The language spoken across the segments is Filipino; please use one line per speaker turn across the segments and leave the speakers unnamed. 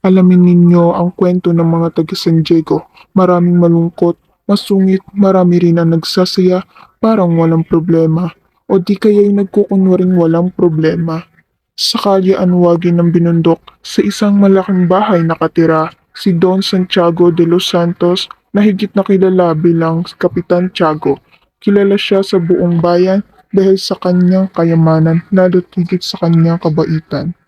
Alamin ninyo ang kwento ng mga taga San Diego. Maraming malungkot, masungit, marami rin ang nagsasaya, parang walang problema. O di kaya'y nagkukunwaring walang problema. Sa kalye Anwagin ng Binundok, sa isang malaking bahay nakatira si Don Santiago de los Santos na higit na kilala bilang Kapitan Tiago. Kilala siya sa buong bayan dahil sa kanyang kayamanan lalo't higit sa kanyang kabaitan.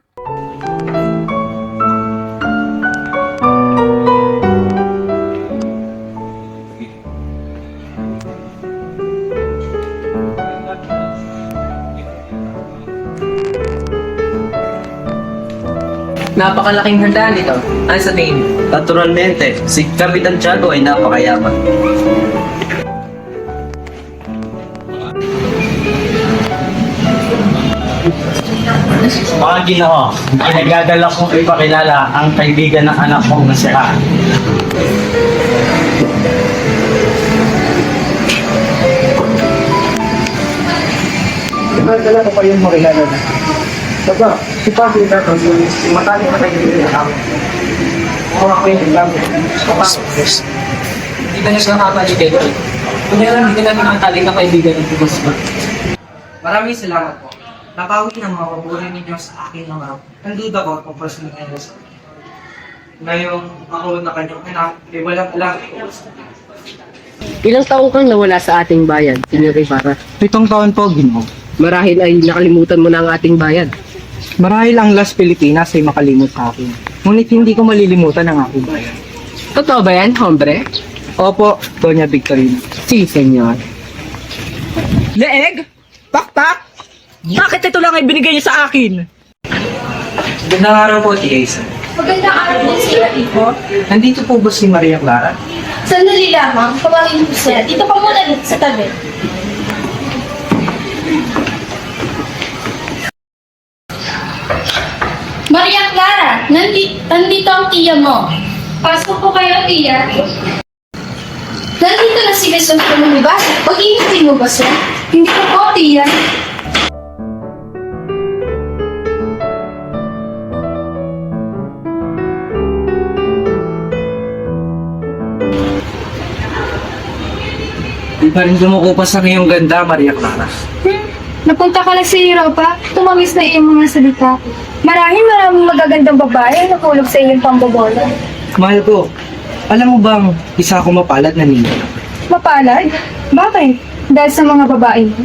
Napakalaking handaan ito. Ano sa tingin mo?
Naturalmente, si Kapitan Tiago ay napakayaman. Mga Ginoo, pinagdadala kong ipakilala ang kaibigan ng anak kong na si Han. Pinagdala ko pa yun makilala na. Saba, si Pablo na ito, si matalik na kaibigan ng amin. Mga kwento lang.
Hindi ka niya siya nakapalitin. Kunya lang, hindi ka namin nakatalik na kaibigan ng Tugos ba?
Maraming salamat po. Napawi ng mga papuri ninyo sa akin naman. Nanduda ko kung personal na sa ngayong ako na kanyang anak, ay walang alam.
Ilang taong kang nawala sa ating bayan, Senyor Ibarra?
7 taon po, Ginoo.
Marahil ay nakalimutan mo na ang ating bayan.
Marahil ang Las Pilipinas ay makalimot sa akin. Ngunit hindi ko malilimutan ang aking bayan.
Totoo ba yan, hombre?
Opo, Doña Victorina.
Si, senyor.
Leeg? Pakpak? Bakit ito lang ay binigay niyo sa akin?
Gandang araw po, Tiesa.
Magandang araw din sa iyo, Tito.
Nandito po ba si Maria Clara?
Sandali lamang, pamangkin ko siya. Dito ka muna dito sa tabi. Maria Clara, nandito ang tiya mo. Pasok po kayo, tiya. Nandito na si Besong Pumibas. Pag-iintin mo ba siya? Hindi ko po, tiya.
Di pa rin kumukupas ang iyong ganda, Maria Clara.
Napunta ka na sa Europa, tumamis na iyong mga salita. Maraming magagandang babae na nakulog sa iyong pambobola.
Mahal ko, alam mo bang isa ako mapalad na ninyo?
Mapalad? Bakit? Dahil sa mga babae mo?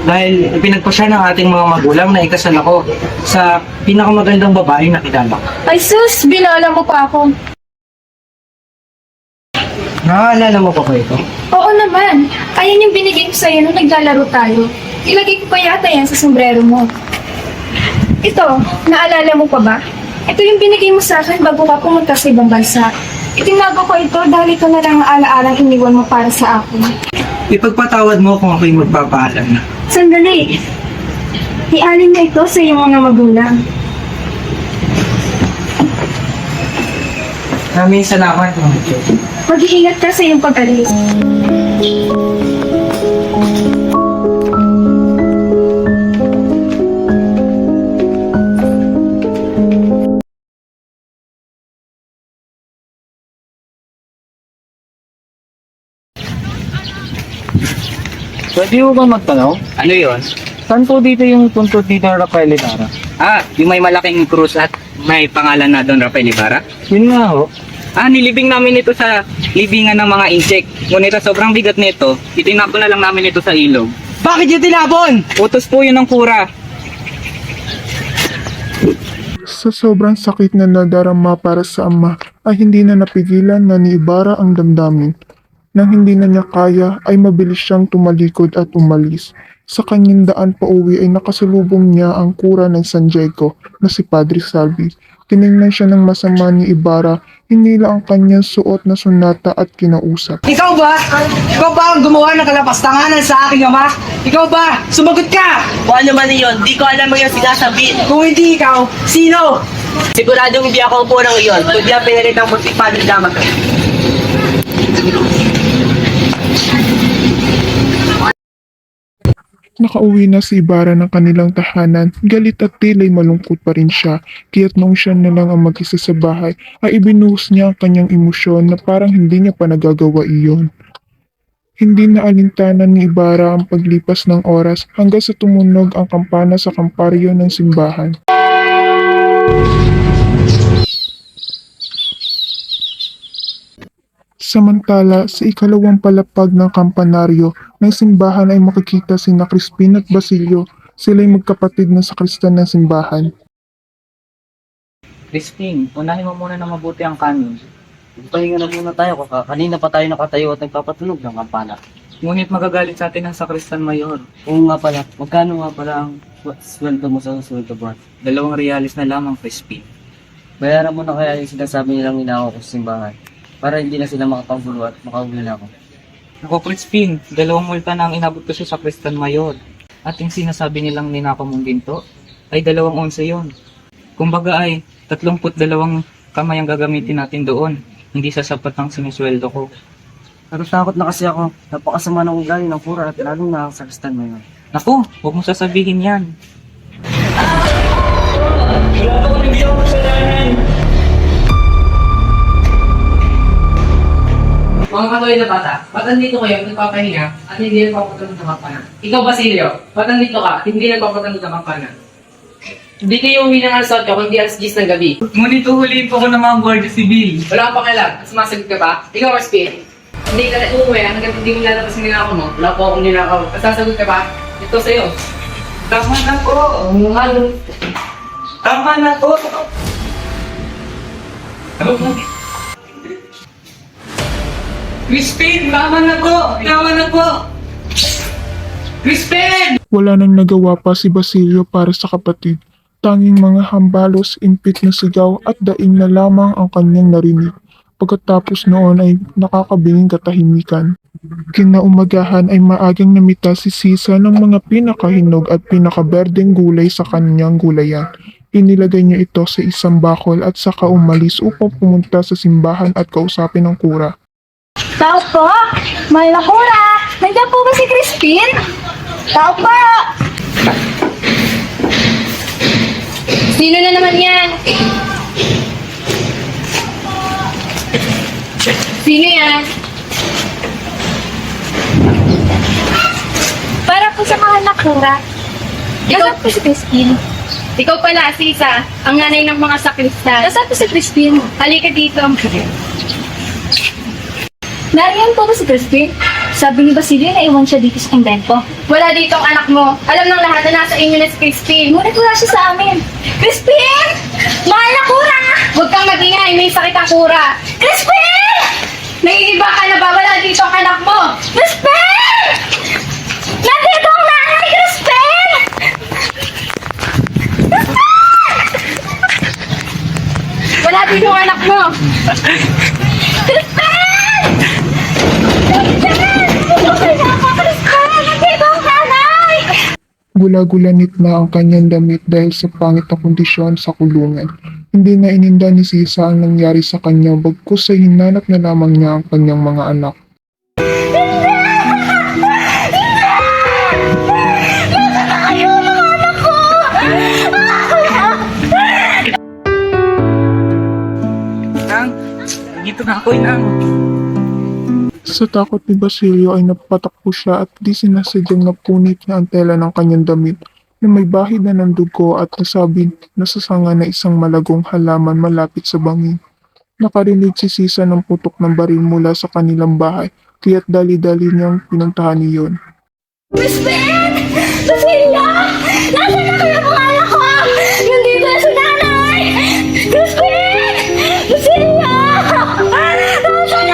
Dahil pinagpasya ng ating mga magulang na ikasal ako sa pinakamagandang babaeng nakilala ko.
Ay sus, binala mo pa ako.
Naaalala mo pa ba ito?
Oo naman. Ayan yung binigay ko sa'yo nung naglalaro tayo. Ilagay ko pa yata yan sa sombrero mo. Ito, naalala mo pa ba? Ito yung binigay mo sa akin bago ka pumunta sa ibang bansa. Itinago ko ito dahil ito na lang ang ala-alang iniwan mo para sa akin.
Ipagpatawad mo kung ako'y magpapaalam na.
Sandali. Ialin mo ito sa iyong mga magulang.
Maraming salamat, mga Diyos.
Mag-iingat ka sa iyong pag-alis.
Pwede mo ba magtanong?
Ano yon?
Saan po dito yung puntod dito ng Rafael Ibarra?
Yung may malaking krus at may pangalan na Don Rafael Ibarra?
Yun nga ho.
Nilibing namin ito sa libingan ng mga insect. Ngunit sa sobrang bigat nito, itinapon na lang namin ito sa ilog.
Bakit yung tinapon?
Utos po yun ng kura.
Sa sobrang sakit na nadarama para sa ama ay hindi na napigilan na ni Ibarra ang damdamin. Nang hindi na niya kaya ay mabilis siyang tumalikod at umalis. Sa kanyang daan pa uwi ay nakasalubong niya ang kura ng San Diego na si Padre Salvi. Tiningnan siya ng masama ni Ibarra, hinila ang kanyang suot na sunata at kinausap.
Ikaw ba? Ikaw ba ang gumawa ng kalapastanganan sa aking ama? Ikaw ba? Sumagot ka!
Kung ano man yun, di ko alam mo yung sinasabi.
Kung hindi ikaw, sino?
Siguradong hindi ako ang punang iyon, kundi ang pinalitang putik Padre Damaso.
Nakauwi na si Ibarra ng kanilang tahanan, galit at tila'y malungkot pa rin siya, kaya't noong siya na lang ang mag-isa sa bahay, ay ibinuhos niya ang kanyang emosyon na parang hindi niya pa nagagawa iyon. Hindi na alintanan ni Ibarra ang paglipas ng oras hanggang sa tumunog ang kampana sa kamparyo ng simbahan. Samantala, sa ikalawang palapag ng kampanaryo ng simbahan ay makikita sina Crispin at Basilio. Sila'y magkapatid na sakristan ng simbahan.
Crispin, unahin mo muna na mabuti ang kanin.
Pahinga na muna tayo. Kanina pa tayo nakatayo at nagpapatunog ng kampana.
Ngunit magagalit sa atin ang sakristan mayor.
Oo nga pala. Magkano nga pala ang sweldo mo sa sweldo buwan?
2 reales na lamang, Crispin.
Bayaran mo na kaya yung sinasabi nilang ninakaw ko sa simbahan para hindi na sila makapagulo at makauwi na ako.
Ako, Crispin, 2 multa na ang inabot ko sa sakristan mayor. At yung sinasabi nilang ninakaw mong ginto, ay 2 onsa yon. Kumbaga ay 32 kamay ang gagamitin natin doon. Hindi sasapat ang sinisweldo ko.
Pero takot na kasi ako. Napakasama ng ugali ng pura at lalong nakasakristan mo yun.
Naku, huwag mo sasabihin yan.
Mga katuloy na bata, ba't nandito kayo nagpapahinga at hindi nagpapatulog ng kampana? Ikaw, Basilio, ba't nandito ka at hindi nagpapatulog ng kampana? Hindi kayo uwi ng alas 8 kundi alas 10 ng gabi.
Ngunit uhulihin po ko ng mga Guardia Civil.
Wala kang pakialam, sumasagot ka ba? Ikaw, Crispin, hindi ka na uuwi hanggang hindi mo lalabas ng ninakaw mo. Wala po akong ninakaw. Sasagot ka ba? Ito sa'yo.
Tama na po.
Ano?
Tama na po. Crispin, tama na po. Tama na po. Crispin!
Wala nang nagawa pa si Basilio para sa kapatid. Tanging mga hambalos, impit na sigaw at daing na lamang ang kanyang narinig. Pagkatapos noon ay nakakabinging katahimikan. Kinaumagahan ay maagang namita si Sisa ng mga pinakahinog at pinakaberdeng gulay sa kanyang gulayan. Inilagay niya ito sa isang bakol at saka umalis upang pumunta sa simbahan at kausapin ang kura.
Tao po! Mahal na kura! Nandiyan po ba si Crispin? Tao po! Sino na naman yan? Sino yan? Para po sa mahal na kura. Nasaan po si Crispin? Ikaw pala, Sisa, ang nanay ng mga sakristan. Nasaan po si Crispin? Halika dito. Nariyan po ba si Crispin? Sabi ni Basilio na iwan siya dito sa kumbento. Wala dito ang anak mo. Alam ng lahat na nasa inyo na si Crispin. Ngunit wala siya sa amin. Crispin! Mahal na kura! Huwag kang magingay, may sakit ang kura. Crispin! Naiiba ka na ba? Wala dito ang anak mo. Crispin! Nandito ang nanay, Crispin! Wala dito ang anak mo. Crispin!
Gula-gulanit na ang kanyang damit dahil sa pangit na kondisyon sa kulungan. Hindi na ininda ni Sisa ang nangyari sa kanya bagkus ay hinanap na lamang niya ang kanyang mga anak.
Inang, dito na ako, Inang.
Sa takot ni Basilio ay napatakbo siya at di sinasadyang napunit niya ang tela ng kanyang damit na may bahid na ng dugo at nasabi nasasanga na isang malagong halaman malapit sa bangin. Nakarinig si Sisa ng putok ng baril mula sa kanilang bahay kaya't dali-dali niyang pinuntahan iyon.
Crispin! Basilio! Nasaan na kayo mga anak ko? Nandito na si nanay! Crispin! Basilio! Nasaan na kayo? Crispin!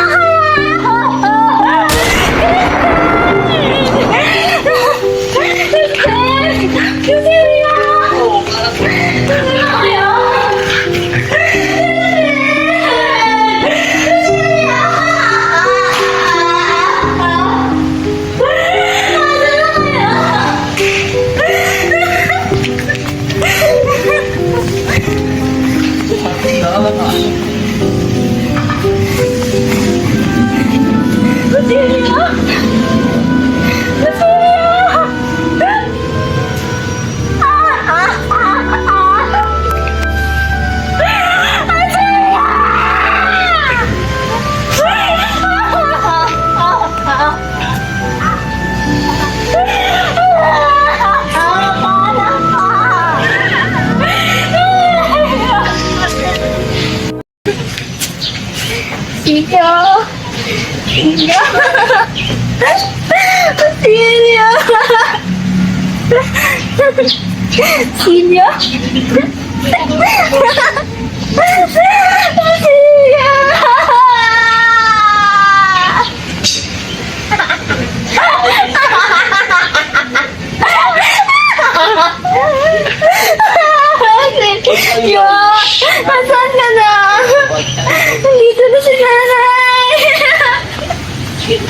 Basilio! Nasaan na kayo? Silya! Silya! Silya! Silya! Silya! Nasaan ka na? Nandito na si nanay! Silya!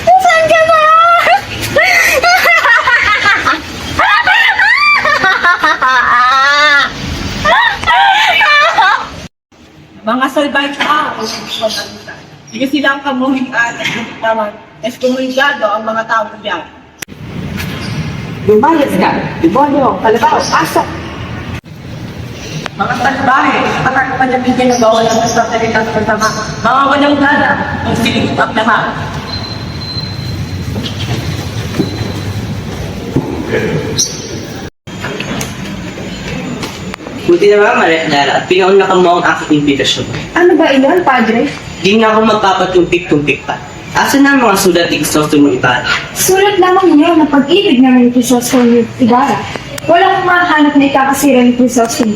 Nasaan ka na?
Mga salbay ka, hindi silang kamuhing at naman, eskomunikado ang mga tao diyan. Lumayas ka, demonyo, kalabaw, pasok! Mga salbahe, patak pa niya bigyan ng bawal ng sasalitang kasama, mga walang gana, ang silip at lahat.
Buti naman, Maria Clara, at pinauna ka mo ang aking imbitasyon.
Ano ba ilan, Padre?
Di na ako magpapatumpik-tumpik pa. Asa na ang mga sulat ni Crisostomo mong iba?
Sulat lamang niya na pag-ibig namin ni Crisostomo Tigara. Wala kang mahanap na ikakasira ni Crisostomo.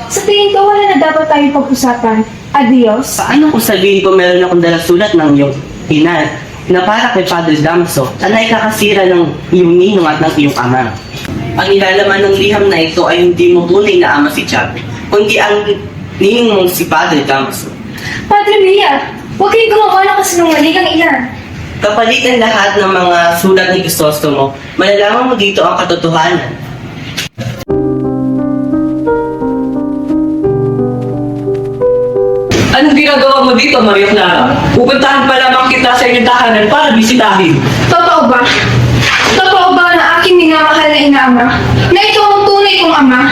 Sa tingin ko, wala na dapat tayong pag-usapan. Adios.
Paano kung sabihin ko meron akong dalang sulat ng iyong ina na para kay Padre Damaso na ikakasira ng iyong ninong at ng iyong ama? Ang ilalaman ng liham na ito ay hindi mo tunay na ama si Chad, kundi ang ninong mong si Padre Damaso.
Padre Mia, huwag kayong gumawa ng kasinungaling ang ina.
Kapalit ang lahat ng mga sulat ni Crisostomo, malalaman mo dito ang katotohanan.
Anong ginagawa mo dito, Maria Clara? Pupuntahan pa lamang kita sa inyong tahanan para bisitahin.
Totoo ba? Totoo ba na aking minamahal na inaama? Na ito ang tunay kong ama?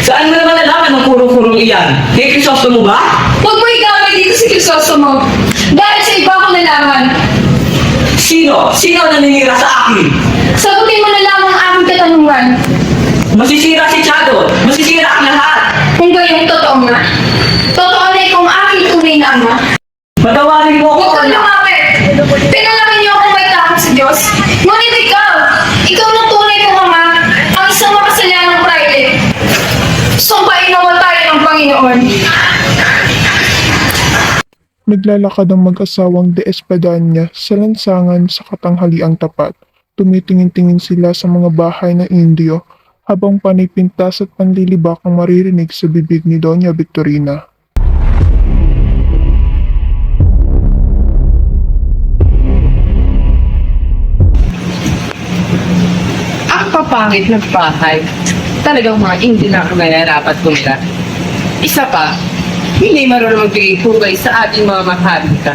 Saan mo naman nalaman ang purong-purong iyan? Kay Crisostomo ba?
Huwag mo igamit dito si Crisostomo. Dahil sa iba ko nalaman.
Sino? Sino ang naninira sa akin?
Sagutin mo na lamang ang aking katanungan.
Masisira si Chado. Masisira ang lahat.
Kung gayong totoo nga. Totoo na ikong aking tunay na ama.
Patawarin mo
Huwag
ako.
kang lumapit! Pinalaki niyo akong may takot sa Diyos. Ngunit ikaw ng tunay kong ama, ang isang makasalanang praile. Sumpain naman tayo ng Panginoon.
Naglalakad ang mag-asawang De Espadaña sa lansangan sa katanghaliang tapat. Tumitingin-tingin sila sa mga bahay ng Indio habang panipintas at panlilibak ang maririnig sa bibig ni Doña Victorina.
Ang papangit ng bahay. Talagang mga hindi na ako nararapat kumila. Isa pa, hindi marunong magbigay hugay sa ating mga maharika.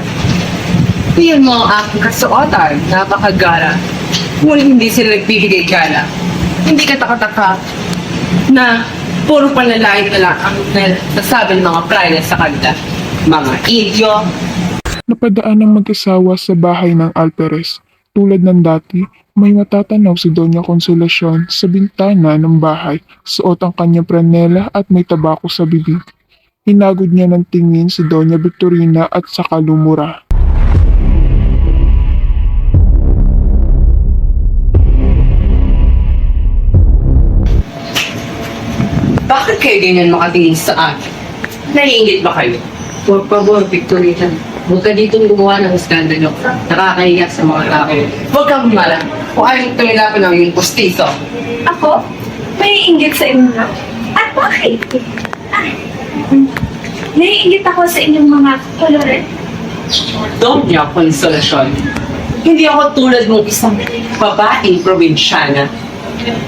Iyan mo ang aking kasuotan, napakagara. Ngunit hindi sila nagbibigay gala. Hindi katakataka na puro panlalait na lang ang nasasabi ng mga praile sa kanila. Mga idyo.
Napadaan ang mag-asawa sa bahay ng Alperes. Tulad ng dati, may matatanaw si Doña Consolacion sa bintana ng bahay, suot ang kanyang pranela at may tabako sa bibig. Hinagod niya ng tingin si Doña Victorina at saka lumura.
Bakit kayo ganyan makatingin sa akin? Naiingit ba kayo? Huwag pa po, Victorina. Huwag ka ditong gumawa ng skandalo. Nakakahiya sa mga tao. Huwag kang humala. Kung ayaw tumilapan ng yung postizo.
Ako? May inggit sa inyo na. At bakit? Naiingit ako sa inyong mga kolore.
Doña Consolacion. Hindi ako tulad mong isang babaeng probinsyana.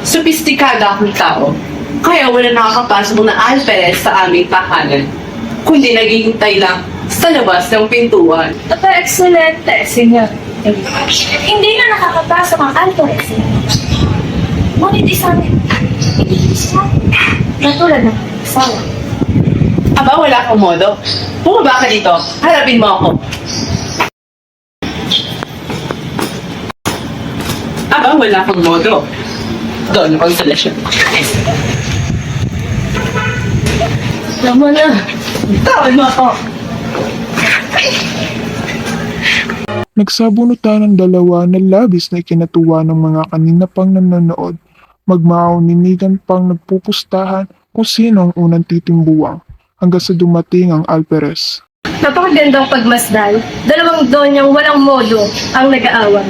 Sopistikada akong tao. Kaya wala nakakapasok na alperes sa aming tahanan. Kundi naghihintay lang sa labas ng pintuan.
Excelente, senyor. Hindi na nakakapasok ang Alvarez. Ngunit isang katulad ng asawa.
Aba, wala akong modo. Bumaba ka dito. Harapin mo ako. Aba, wala akong modo. Doon, Consolacion.
Tama na. Tama ko.
Nagsabunutan ang dalawa na labis na ikinatuwa ng mga kanina pang nanonood. Magmauninigan pang nagpupustahan kung sino ang unang titimbuwang hanggang sa dumating ang Alperes.
Napakagandang pagmasdal. Dalawang donyang walang modo ang nag-aaway.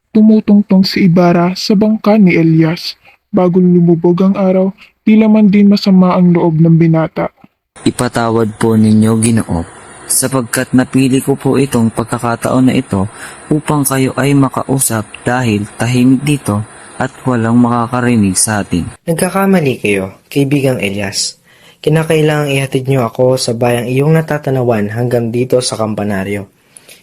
Tumutungtong si Ibarra sa bangka ni Elias. Bago lumubog ang araw, tila man din masama ang loob ng binata.
Ipatawad po ninyo, Ginoo, sapagkat napili ko po itong pagkakataon na ito upang kayo ay makausap dahil tahimik dito at walang makakarinig sa atin.
Nagkakamali kayo, kaibigang Elias. Kinakailangang ihatid niyo ako sa bayang iyong natatanawan hanggang dito sa kampanaryo.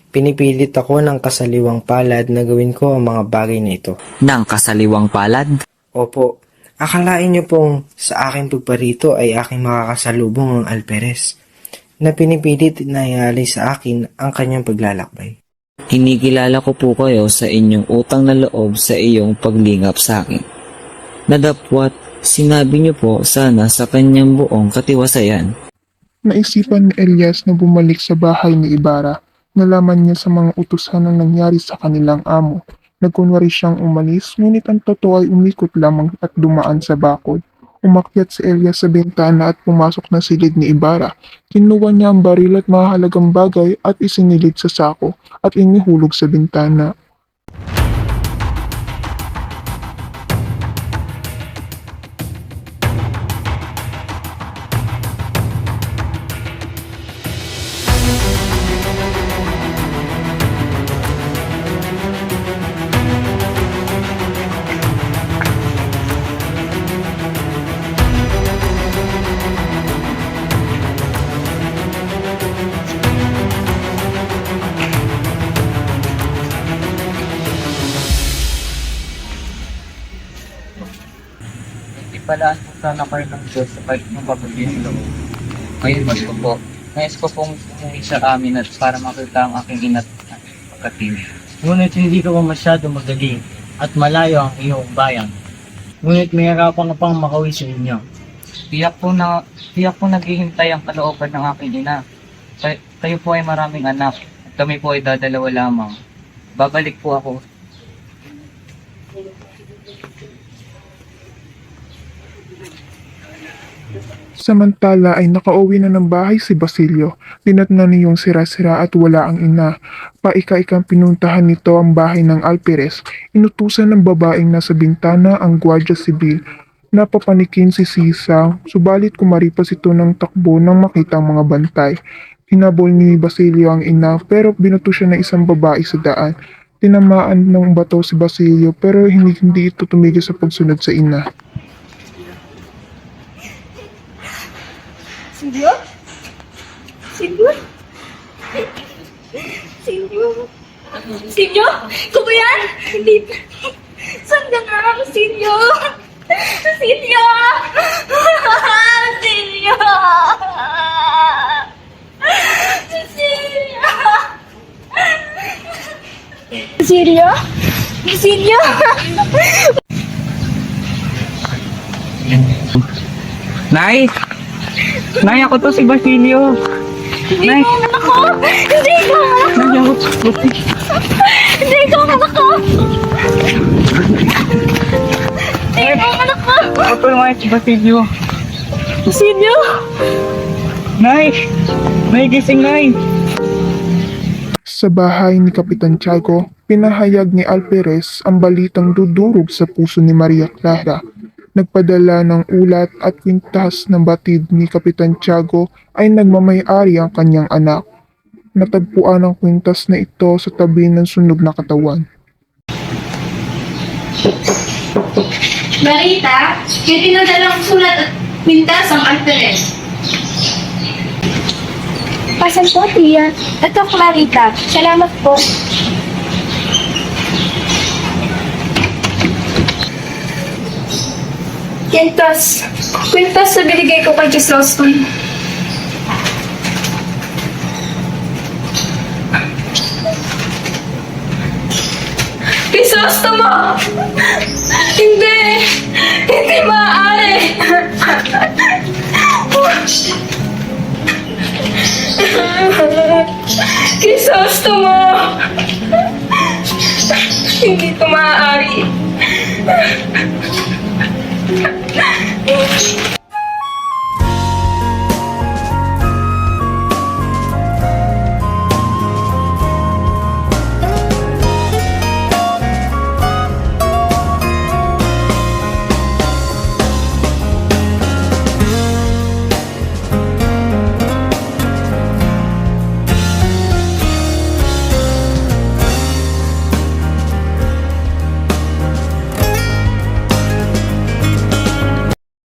Pinipilit ako ng kasaliwang palad na gawin ko ang mga bagay na ito.
Nang kasaliwang palad?
Opo, akalain niyo pong sa aking pagparito ay aking makakasalubong ang Alperes, na pinipilit na ialay sa akin ang kanyang paglalakbay.
Hinikilala ko po kayo sa inyong utang na loob sa iyong paglingap sa akin. Nadapwat, sinabi niyo po sana sa kanyang buong katiwasayan.
Naisipan ni Elias na bumalik sa bahay ni Ibarra. Nalaman niya sa mga utusan ang nangyari sa kanilang amo. Nagkunwari siyang umalis, ngunit ang totoo ay umikot lamang at dumaan sa bakod. Umakyat si Elias sa bintana at pumasok na silid ni Ibarra. Kinuha niya ang baril at mahalagang bagay at isinilid sa sako at inihulog sa bintana.
Ipalaan po sana kayo ng Diyos sa kahit ng pagbibigay loob. Ngayon mas ko po, nais ko pong umuwi sa amin at para makita ang aking ina't pagkatin.
Ngunit hindi ka pa masyado magaling at malayo ang iyong bayan. Ngunit may harapan ka pang makauwi sa inyo.
Tiyak po naghihintay ang kalooban ng aking ina. Kayo po ay maraming anak at kami po ay dadalawa lamang. Babalik po ako.
Samantala ay nakauwi na ng bahay si Basilio. Dinatnan niyong sira-sira at wala ang ina. Paika-ikang pinuntahan nito ang bahay ng Alperes. Inutusan ng babaeng nasa bintana ang Guardia Sibil. Napapanikin si Sisa, subalit kumaripas ito ng takbo nang makita ang mga bantay. Hinabol ni Basilio ang ina pero binato siya ng isang babae sa daan. Tinamaan ng bato si Basilio pero hindi ito tumigil sa pagsunod sa ina.
Silvio? Silvio? Silvio? Silvio? Ikaw ba yan? Hindi. Saan ka nga? Silvio? Silvio! Silvio! Silvio? Silvio? Silvio?
Nay! Nay, ako to si Basilio. Nay!
Hindi ko anak ko! Hindi ko!
Nay, ako to.
Hindi ko anak ko! Hindi ko anak ko!
Ako to yung si Basilio.
Silvio?
Nay! Nay, gising, Nay!
Sa bahay ni Kapitan Tiago, pinahayag ni Alperes ang balitang dudurog sa puso ni Maria Clara. Nagpadala ng ulat at kwintas ng batid ni Kapitan Tiago ay nagmamay-ari ang kanyang anak. Natagpuan ang kwintas na ito sa tabi ng sunog na katawan.
Marita, may pinadalang sulat at pintas ang Alperes. Pasan po, Tia. Ito, Clarita. Salamat po. Kwintas. Kwintas na binigay ko kay Chrysostom. Crisostomo! Hindi! Hindi maaari! gusto mo? Hindi ito maaari.